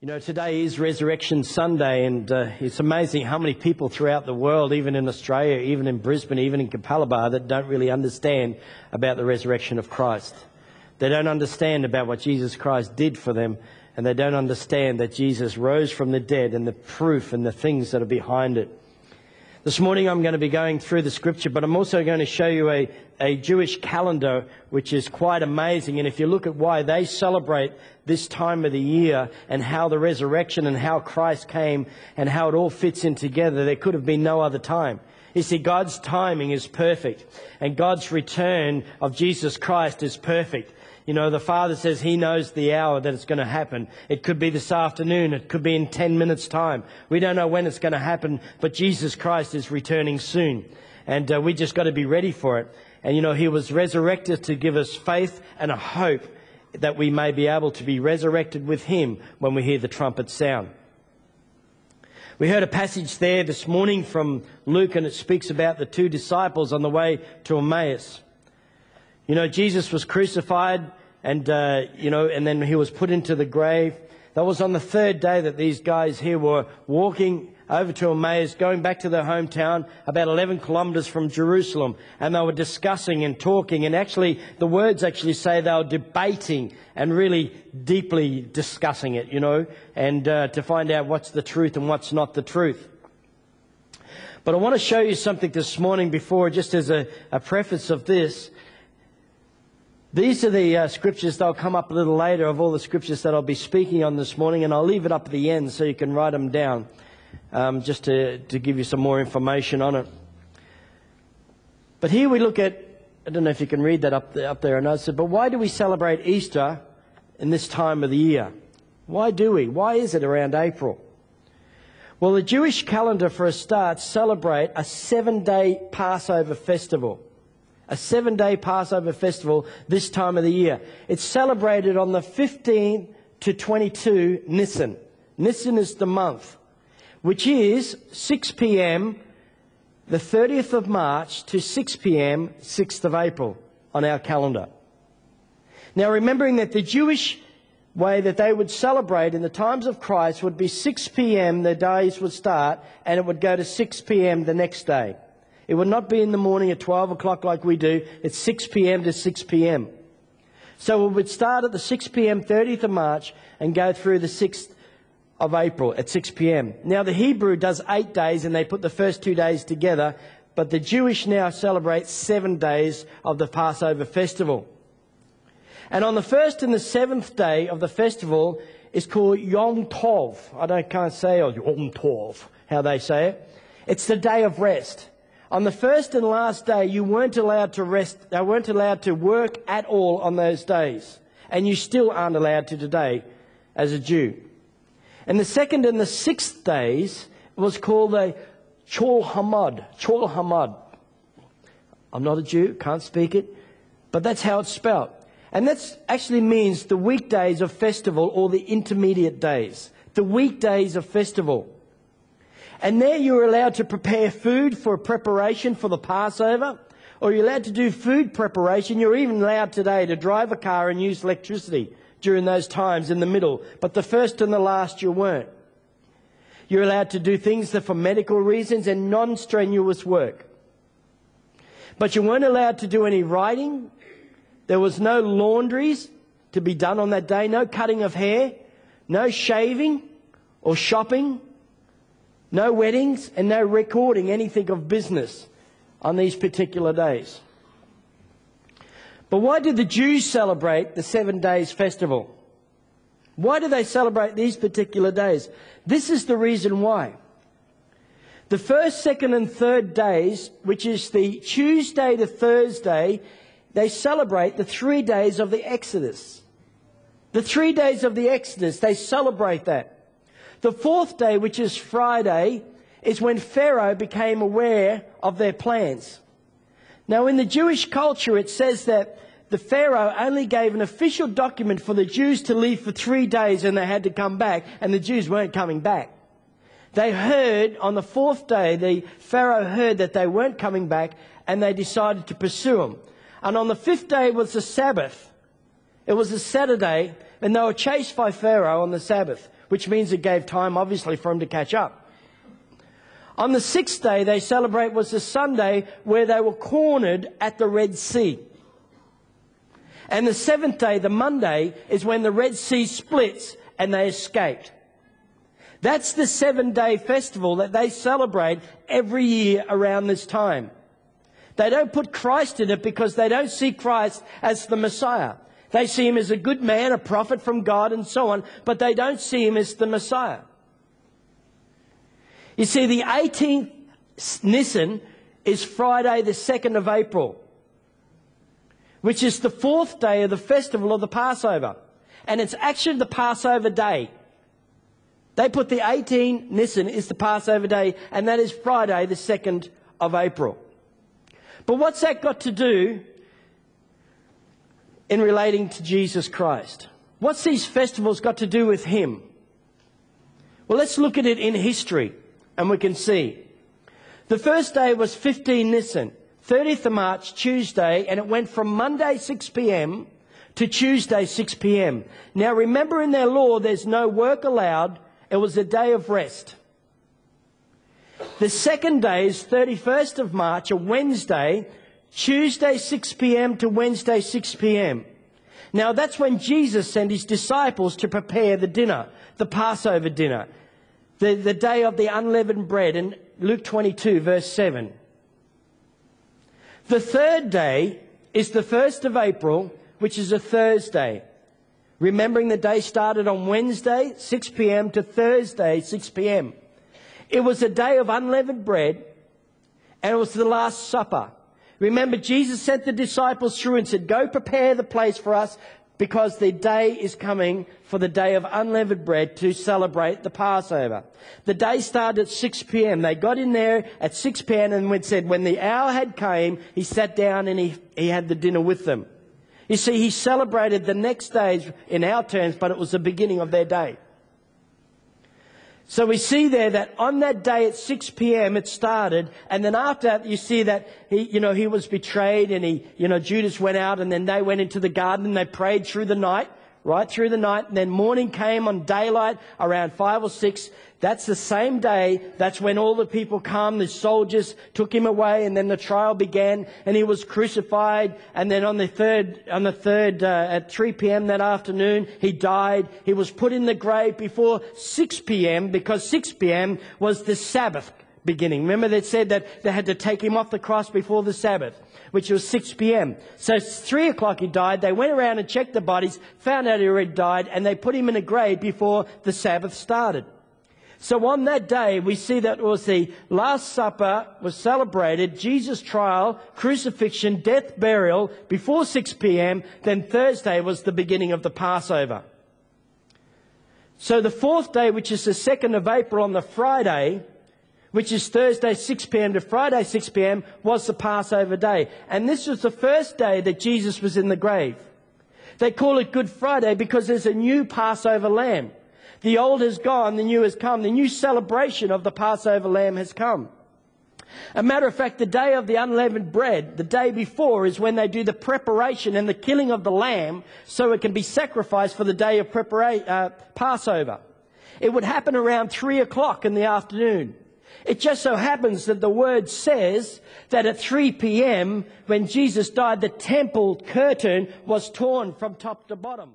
You know, today is Resurrection Sunday, and it's amazing how many people throughout the world, even in Australia, even in Brisbane, even in Capalaba, that don't really understand about the resurrection of Christ. They don't understand about what Jesus Christ did for them, and they don't understand that Jesus rose from the dead and the proof and the things that are behind it. This morning I'm going to be going through the scripture, but I'm also going to show you a Jewish calendar which is quite amazing. And if you look at why they celebrate this time of the year and how the resurrection and how Christ came and how it all fits in together, there could have been no other time. You see, God's timing is perfect, and God's return of Jesus Christ is perfect. You know, the Father says He knows the hour that it's going to happen. It could be this afternoon. It could be in 10 minutes' time. We don't know when it's going to happen, but Jesus Christ is returning soon. And we just got to be ready for it. And, you know, He was resurrected to give us faith and a hope that we may be able to be resurrected with Him when we hear the trumpet sound. We heard a passage there this morning from Luke, and it speaks about the two disciples on the way to Emmaus. You know, Jesus was crucified and then He was put into the grave. That was on the third day that these guys here were walking over to Emmaus, going back to their hometown, about 11 kilometers from Jerusalem. And they were discussing and talking. And actually, the words actually say they were debating and really deeply discussing it, you know, and to find out what's the truth and what's not the truth. But I want to show you something this morning before, just as a preface of this. These are the scriptures. They'll come up a little later of all the scriptures that I'll be speaking on this morning, and I'll leave it up at the end so you can write them down, just to give you some more information on it. But here we look at, I don't know if you can read that up there, and I said, but why do we celebrate Easter in this time of the year? Why do we? Why is it around April? Well, the Jewish calendar, for a start, celebrate a 7-day Passover festival. A 7-day Passover festival this time of the year. It's celebrated on the 15 to 22 Nisan. Nisan is the month, which is 6 p.m. the 30th of March to 6 p.m. 6th of April on our calendar. Now, remembering that the Jewish way that they would celebrate in the times of Christ would be 6 p.m. the days would start, and it would go to 6 p.m. the next day. It would not be in the morning at 12 o'clock like we do. It's 6 p.m. to 6 p.m. So it would start at the 6 p.m. 30th of March and go through the 6th of April at 6 p.m. Now the Hebrew does 8 days, and they put the first 2 days together, but the Jewish now celebrate 7 days of the Passover festival. And on the first and the 7th day of the festival is called Yom Tov. I can't say Yom Tov, how they say it. It's the day of rest. On the first and last day, you weren't allowed to rest. They weren't allowed to work at all on those days. And you still aren't allowed to today as a Jew. And the second and the 6th days was called a Chol Hamad. Chol Hamad. I'm not a Jew, can't speak it, but that's how it's spelled. And that actually means the weekdays of festival, or the intermediate days. The weekdays of festival. And there you're allowed to prepare food for preparation for the Passover, or you're allowed to do food preparation. You're even allowed today to drive a car and use electricity during those times in the middle. But the first and the last you weren't. You're allowed to do things that for medical reasons and non-strenuous work. But you weren't allowed to do any writing. There was no laundries to be done on that day, no cutting of hair, no shaving or shopping. No weddings and no recording anything of business on these particular days. But why did the Jews celebrate the 7 days festival? Why do they celebrate these particular days? This is the reason why. The first, second and third days, which is the Tuesday to Thursday, they celebrate the 3 days of the Exodus. The 3 days of the Exodus, they celebrate that. The 4th day, which is Friday, is when Pharaoh became aware of their plans. Now, in the Jewish culture, it says that the Pharaoh only gave an official document for the Jews to leave for 3 days, and they had to come back, and the Jews weren't coming back. They heard on the 4th day, the Pharaoh heard that they weren't coming back, and they decided to pursue them. And on the 5th day was the Sabbath. It was a Saturday, And they were chased by Pharaoh on the Sabbath, which means it gave time, obviously, for them to catch up. On the sixth day, they celebrate was the Sunday where they were cornered at the Red Sea. And the seventh day, the Monday, is when the Red Sea splits and they escaped. That's the 7-day festival that they celebrate every year around this time. They don't put Christ in it because they don't see Christ as the Messiah. They see him as a good man, a prophet from God and so on, but they don't see him as the Messiah. You see, the 18th Nisan is Friday the 2nd of April, which is the 4th day of the festival of the Passover. And it's actually the Passover day. They put the 18th Nisan is the Passover day, and that is Friday the 2nd of April. But what's that got to do in relating to Jesus Christ? What's these festivals got to do with him? Well, let's look at it in history, and we can see. The first day was 15 Nisan, 30th of March, Tuesday, and it went from Monday 6 p.m. to Tuesday 6 p.m. Now remember, in their law there's no work allowed. It was a day of rest. The second day is 31st of March, a Wednesday, Tuesday 6 p.m. to Wednesday 6 p.m. Now that's when Jesus sent his disciples to prepare the dinner, the Passover dinner, the day of the unleavened bread in Luke 22 verse 7. The third day is the 1st of April, which is a Thursday. Remembering the day started on Wednesday, 6 p.m. to Thursday, 6 p.m. It was a day of unleavened bread, and it was the Last Supper. Remember, Jesus sent the disciples through and said, go prepare the place for us, because the day is coming for the day of unleavened bread to celebrate the Passover. The day started at 6 p.m. They got in there at 6 p.m. and said when the hour had came, he sat down and he had the dinner with them. You see, he celebrated the next days in our terms, but it was the beginning of their day. So we see there that on that day at 6 p.m. it started, and then after that you see that he was betrayed, and Judas went out, and then they went into the garden and they prayed through the night, right through the night, and then morning came on daylight around 5 or 6. That's the same day. That's when all the people come. The soldiers took him away, and then the trial began, and he was crucified. And then on the third, at 3 p.m. that afternoon, he died. He was put in the grave before 6 p.m. because 6 p.m. was the Sabbath beginning. Remember, they said that they had to take him off the cross before the Sabbath, which was 6 p.m. So 3 o'clock he died. They went around and checked the bodies, found out he already died, and they put him in a grave before the Sabbath started. So on that day, we see that it was the Last Supper was celebrated, Jesus' trial, crucifixion, death, burial, before 6 p.m. Then Thursday was the beginning of the Passover. So the fourth day, which is the 2nd of April, on the Friday, which is Thursday 6 p.m. to Friday 6 p.m., was the Passover day. And this was the first day that Jesus was in the grave. They call it Good Friday because there's a new Passover lamb. The old has gone, the new has come. The new celebration of the Passover lamb has come. A matter of fact, the day of the unleavened bread, the day before, is when they do the preparation and the killing of the lamb so it can be sacrificed for the day of Passover. It would happen around 3 o'clock in the afternoon. It just so happens that the word says that at 3 p.m. when Jesus died, the temple curtain was torn from top to bottom.